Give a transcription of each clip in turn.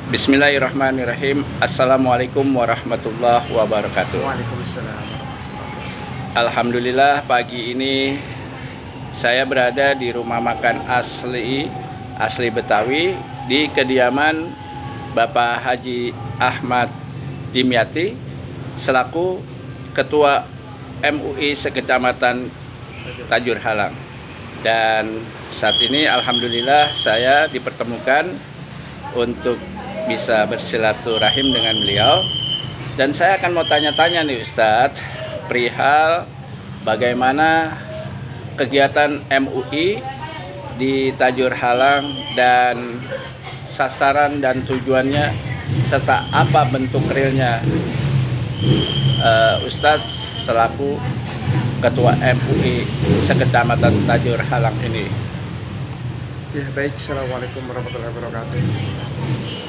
Bismillahirrahmanirrahim. Assalamualaikum warahmatullahi wabarakatuh. Waalaikumsalam. Alhamdulillah pagi ini saya berada di rumah makan asli Betawi di kediaman Bapak Haji Ahmad Dimyati selaku Ketua MUI Sekecamatan Tajur Halang. Dan saat ini alhamdulillah saya dipertemukan untuk bisa bersilaturahim dengan beliau, dan saya akan mau tanya-tanya nih Ustadz perihal bagaimana kegiatan MUI di Tajur Halang dan sasaran dan tujuannya serta apa bentuk realnya. Ustadz selaku Ketua MUI Sekecamatan Tajur Halang ini. Ya baik, assalamualaikum warahmatullahi wabarakatuh.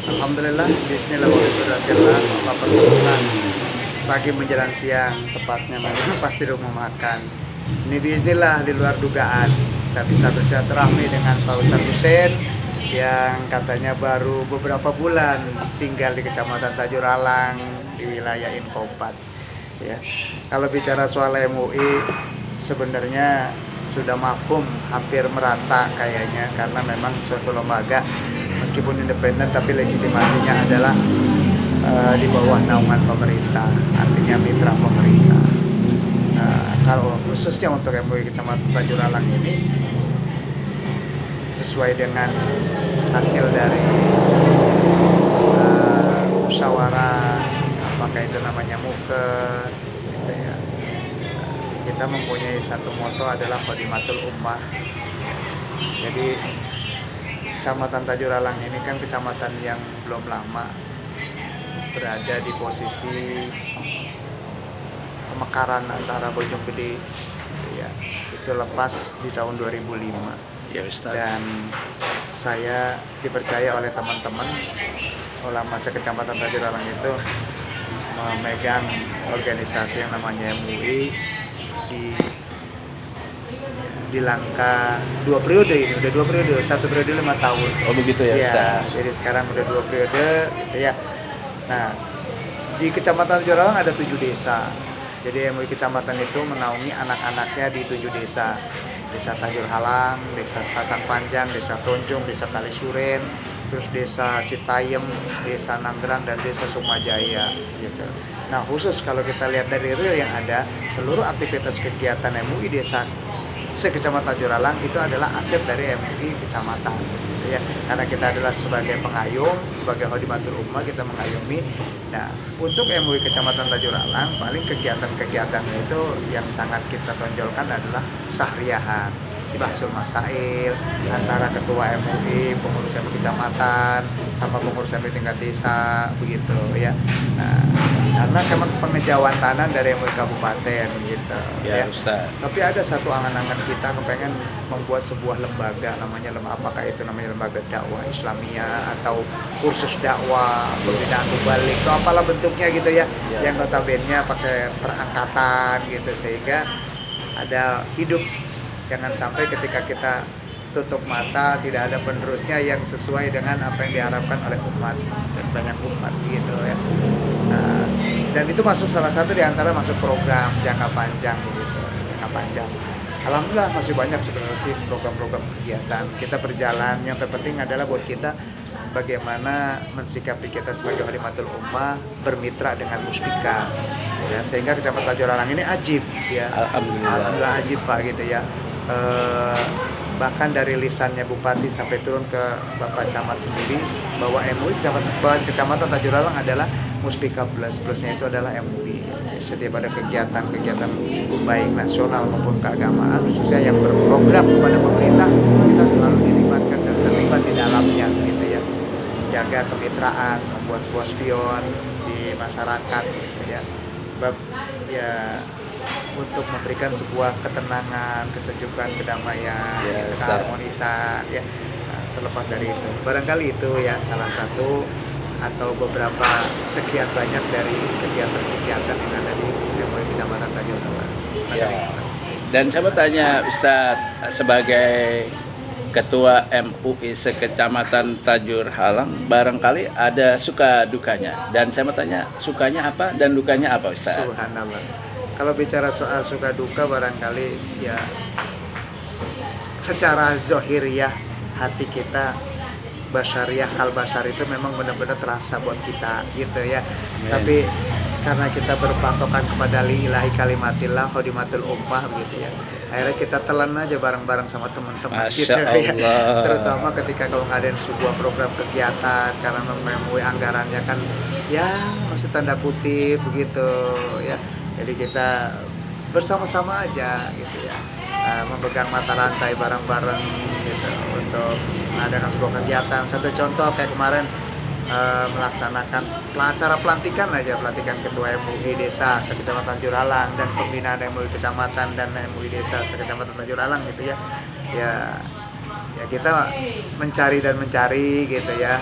Alhamdulillah, bismillahirrahmanirrahim. Allah pertemukan pagi menjelang siang, tepatnya memang pasti rumah makan. Ini bismillah di luar dugaan kita bisa bersilaturahmi dengan Pak Ustadz Hussein yang katanya baru beberapa bulan tinggal di Kecamatan Tajur Halang di wilayah Inkopat. Ya, kalau bicara soal MUI sebenarnya sudah mafhum hampir merata kayaknya, karena memang suatu lembaga meskipun independen tapi legitimasinya adalah di bawah naungan pemerintah, artinya mitra pemerintah. Kalau khususnya untuk MUI Kecamatan Tajur Halang ini sesuai dengan hasil dari musyawarah, apakah itu namanya muker gitu ya. Kita mempunyai satu moto adalah Khodimatul Ummah. Jadi Kecamatan Tajur Halang ini kan kecamatan yang belum lama berada di posisi pemekaran antara Bojonggede ya. Itu lepas di tahun 2005. Ya Ustaz. Dan saya dipercaya oleh teman-teman ulama sekecamatan Tajur Halang itu memegang organisasi yang namanya MUI di langkah 2 periode ini, udah 2 periode, 1 periode 5 tahun. Oh begitu ya Ustaz. Jadi sekarang udah 2 periode gitu ya. Nah, di Kecamatan Tajur Halang ada 7 desa. Jadi MUI kecamatan itu menaungi anak-anaknya di 7 desa. Desa Tajur Halang, Desa Sasak Panjang, Desa Tonjong, Desa Kalisuren, terus Desa Citayem, Desa Nanggrang, dan Desa Sukmajaya gitu. Nah, khusus kalau kita lihat dari real yang ada, seluruh aktivitas kegiatan MUI Desa Sekecamatan Tajur Halang itu adalah aset dari MUI kecamatan ya, karena kita adalah sebagai pengayom, sebagai Khodimatul Ummah kita mengayomi. Nah, untuk MUI Kecamatan Tajur Halang paling kegiatan-kegiatannya itu yang sangat kita tonjolkan adalah sahriyahan, bahsul masail antara ketua MUI, pengurus MUI kecamatan sama pengurus MUI tingkat desa begitu ya. Nah, karena memang pengejawantanan dari MUI kabupaten gitu Ya Ustaz. Tapi ada satu angan-angan kita kepengen membuat sebuah lembaga, namanya apakah itu namanya lembaga dakwah Islamiyah atau kursus dakwah, pembinaan mubalik, itu apalah bentuknya gitu ya, yang notabene pakai perangkatan gitu, sehingga ada hidup. Jangan sampai ketika kita tutup mata tidak ada penerusnya yang sesuai dengan apa yang diharapkan oleh umat, banyak umat gitu ya. Nah, dan itu masuk salah satu di antara masuk program jangka panjang gitu, jangka panjang. Alhamdulillah masih banyak sebenarnya sih program-program kegiatan kita berjalan. Yang terpenting adalah buat kita bagaimana mensikapi kita sebagai Khodimatul Ummah bermitra dengan Muspika ya, sehingga Kecamatan Tajur Halang ini ajib ya. Alhamdulillah ajib Pak gitu ya. Bahkan dari lisannya Bupati sampai turun ke Bapak Camat sendiri bahwa MUI Kecamatan Tajur Halang adalah Muspika plusnya itu adalah MUI. Setiap ada kegiatan-kegiatan baik nasional maupun keagamaan khususnya yang berprogram kepada pemerintah, kita selalu dilibatkan dan terlibat di dalamnya gitu ya. Jaga kemitraan, membuat sebuah spion di masyarakat gitu ya. Sebab ya untuk memberikan sebuah ketenangan, kesejukan, kedamaian, keharmonisan ya. Nah, terlepas dari itu, barangkali itu ya salah satu atau beberapa sekian banyak dari kegiatan-kegiatan yang ada di MUI Kecamatan Tajur Halang. Ya. Dan saya mau tanya Ustadz, sebagai Ketua MUI sekecamatan Tajur Halang, barangkali ada suka dukanya. Dan saya mau tanya, sukanya apa dan dukanya apa, Ustaz? Subhanallah. Kalau bicara soal suka duka, barangkali ya secara zohiriyah hati kita, basyariah kal basar itu memang benar-benar terasa buat kita gitu ya. Amin. Tapi karena kita berpatokan kepada lillahi kalimatillah khodimatul ummah begitu ya, akhirnya kita telan aja bareng-bareng sama teman-teman Masya gitu ya. Allah. Terutama ketika kalau ngadain sebuah program kegiatan, karena memenuhi anggarannya kan ya masih tanda kutip begitu ya, jadi kita bersama-sama aja gitu ya, memegang mata rantai bareng-bareng gitu untuk mengadakan sebuah kegiatan. Satu contoh kayak kemarin melaksanakan acara pelantikan pelantikan ketua MUI desa sekecamatan Juralang dan pembinaan MUI kecamatan dan MUI desa sekecamatan Juralang gitu ya. Ya kita mencari gitu ya,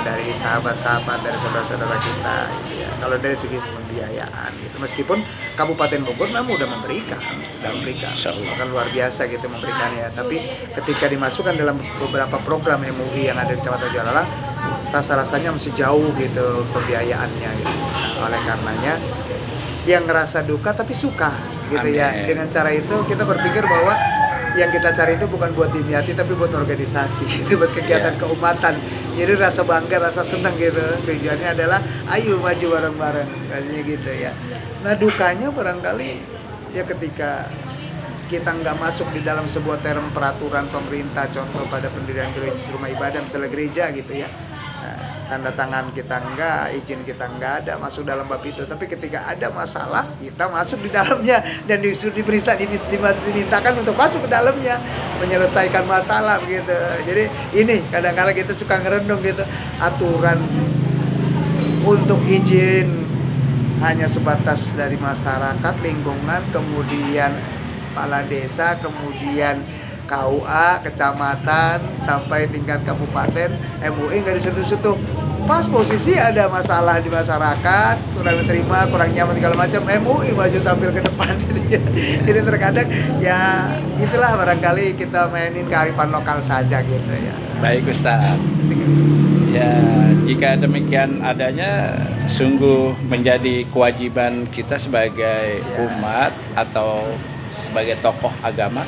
dari sahabat-sahabat, dari saudara-saudara kita gitu ya. Kalau dari segi pembiayaan gitu, meskipun Kabupaten Bogor memang udah memberikan bahkan luar biasa gitu memberikannya, tapi ketika dimasukkan dalam beberapa program MUI yang ada di Kecamatan Jalalang, rasa-rasanya masih jauh gitu pembiayaannya gitu. Nah, oleh karenanya yang ngerasa duka tapi suka gitu. Amin. Ya. Dengan cara itu kita berpikir bahwa yang kita cari itu bukan buat Dimyati tapi buat organisasi, itu buat kegiatan keumatan. Jadi rasa bangga, rasa senang gitu. Tujuannya adalah ayo maju bareng-bareng, rasanya gitu ya. Nah dukanya barangkali ya ketika kita nggak masuk di dalam sebuah term peraturan pemerintah, contoh pada pendirian rumah ibadah misalnya gereja gitu ya. Nah, tanda tangan kita enggak, izin kita enggak ada masuk dalam bab itu. Tapi ketika ada masalah, kita masuk di dalamnya dan dimintakan untuk masuk ke dalamnya, menyelesaikan masalah begitu. Jadi ini kadang-kadang kita suka ngerendung gitu, aturan untuk izin hanya sebatas dari masyarakat, lingkungan, kemudian kepala desa, kemudian KUA, kecamatan, sampai tingkat kabupaten, MUI nggak disentuh-sentuh. Pas posisi ada masalah di masyarakat, kurang diterima, kurang nyaman segala macam, MUI maju tampil ke depan. Jadi terkadang ya itulah barangkali kita mainin kearifan lokal saja gitu ya. Baik Ustaz. Ya, jika demikian adanya, sungguh menjadi kewajiban kita sebagai umat atau sebagai tokoh agama,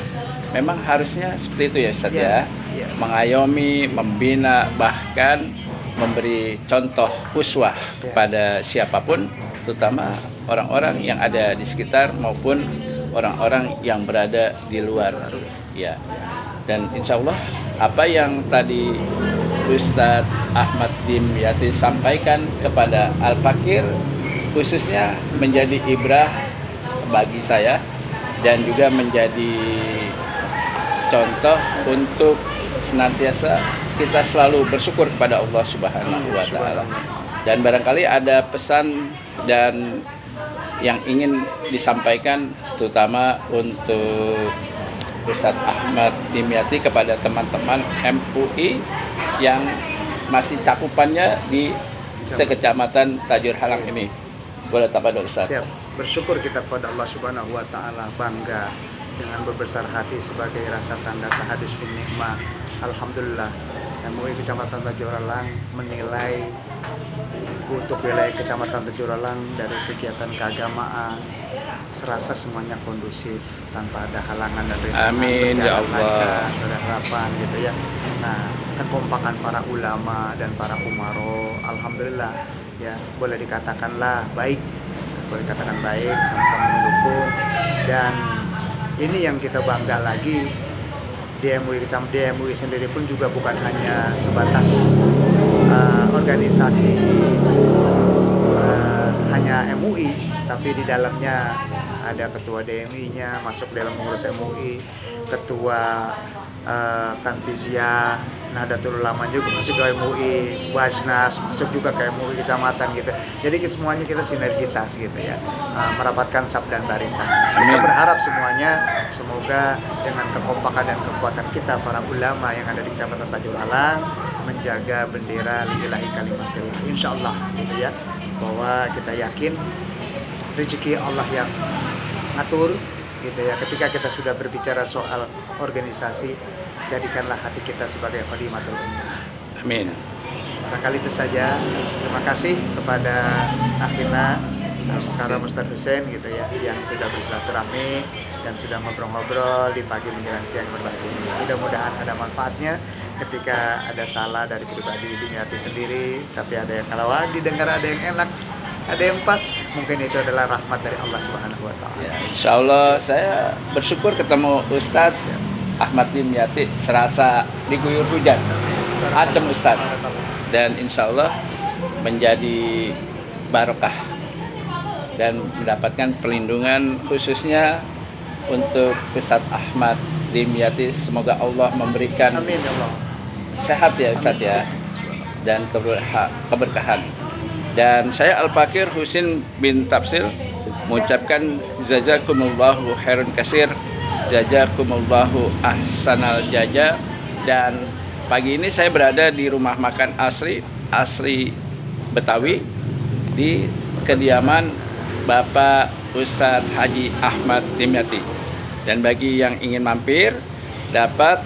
memang harusnya seperti itu ya Ustaz ya. Mengayomi, membina, bahkan memberi contoh uswah kepada siapapun, terutama orang-orang yang ada di sekitar maupun orang-orang yang berada di luar ya. Dan insya Allah apa yang tadi Ustadz Ahmad Dimyati sampaikan kepada Al-Fakir khususnya menjadi ibrah bagi saya dan juga menjadi contoh untuk senantiasa kita selalu bersyukur kepada Allah Subhanahu wa Ta'ala. Dan barangkali ada pesan dan yang ingin disampaikan terutama untuk Ustadz Ahmad Dimyati kepada teman-teman MUI yang masih cakupannya di sekecamatan Tajur Halang ini. Boleh tafadhol Ustaz. Siap. Bersyukur kita kepada Allah Subhanahu wa Ta'ala, bangga dengan berbesar hati sebagai rasa tanda tahadus bin nikmah. Alhamdulillah, MUI Kecamatan Tajur Halang menilai untuk wilayah Kecamatan Tajur Halang dari kegiatan keagamaan serasa semuanya kondusif tanpa ada halangan dan rintangan. Amin ya Allah. Lancar, ada harapan gitu ya. Nah, kekompakan para ulama dan para umaro, alhamdulillah ya, boleh dikatakanlah baik, sama-sama mendukung. Dan ini yang kita bangga lagi, DMUI sendiri pun juga bukan hanya sebatas organisasi hanya MUI, tapi di dalamnya ada ketua DMI-nya masuk dalam pengurus MUI, ketua Tanfiziyah, Nahdlatul Ulama juga masuk ke MUI, Basnas masuk juga ke MUI kecamatan gitu. Jadi semuanya kita sinergitas gitu ya, merapatkan saf dan barisan. Kita berharap semuanya semoga dengan kekompakan dan kekuatan kita para ulama yang ada di Kecamatan Tajur Halang menjaga bendera lillahi kalimatillah. Insyaallah gitu ya, bahwa kita yakin rezeki Allah yang ngatur gitu ya. Ketika kita sudah berbicara soal organisasi, jadikanlah hati kita sebagai khadimatul ummah. Amin. Barangkali itu saja. Terima kasih kepada akhirnya Mukarram Ustadz Hussein gitu ya, yang sudah bersilaturahmi dan sudah ngobrol-ngobrol di pagi menjelang siang berbagi. Mudah-mudahan ada manfaatnya ketika ada salah dari pribadi Dimyati sendiri, tapi ada yang kalau didengar ada yang enak, ada yang pas, mungkin itu adalah rahmat dari Allah Subhanahu wa taala. Ya, insya Allah saya bersyukur ketemu Ustadz Ahmad Dimyati, serasa diguyur hujan. Adem Ustadz, dan insya Allah menjadi barokah dan mendapatkan perlindungan khususnya untuk Ustadz Ahmad Dimyati. Semoga Allah memberikan Amin ya Allah. sehat ya Ustadz ya, dan keberkahan. Dan saya Al-Fakir Husin bin Tafsil mengucapkan jazakumullahu khairun kasir, jazakumullahu ahsanal jaza. Dan pagi ini saya berada di rumah makan asri Betawi di kediaman Bapak Ustadz Haji Ahmad Dimyati. Dan bagi yang ingin mampir dapat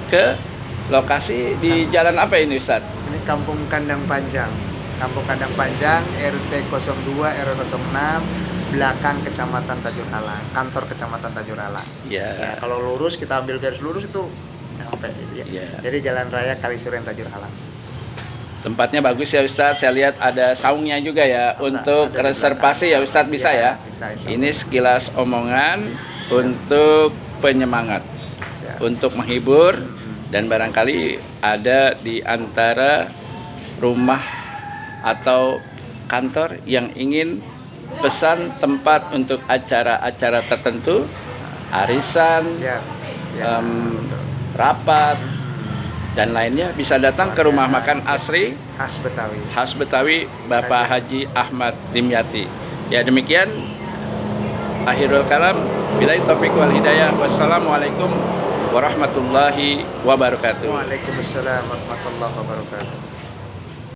ke lokasi di jalan apa ini Ustadz? Ini Kampung Kandang Panjang. Kampung Kandang Panjang, RT 02 RW 06, belakang Kecamatan Tajur Alang, kantor Kecamatan Tajur Alang. Ya. Ya, kalau lurus kita ambil garis lurus itu sampai ya. Ya. Jadi Jalan Raya Kalisuren Tajur Alang. Tempatnya bagus ya Ustadz. Saya lihat ada saungnya juga ya untuk ada di reservasi ya Ustadz, bisa ya? Bisa, insya Allah. Ini sekilas omongan untuk penyemangat, Siap. untuk menghibur, dan barangkali ada di antara rumah atau kantor yang ingin pesan tempat untuk acara-acara tertentu, arisan, Ya, ya, betul. rapat, dan lainnya, bisa datang ke rumah makan asri Khas Betawi. khas Betawi Bapak Haji Ahmad Dimyati. Ya, demikian akhirul kalam, billahi taufiq wal hidayah. Wassalamualaikum warahmatullahi wabarakatuh. Waalaikumsalam warahmatullahi wabarakatuh.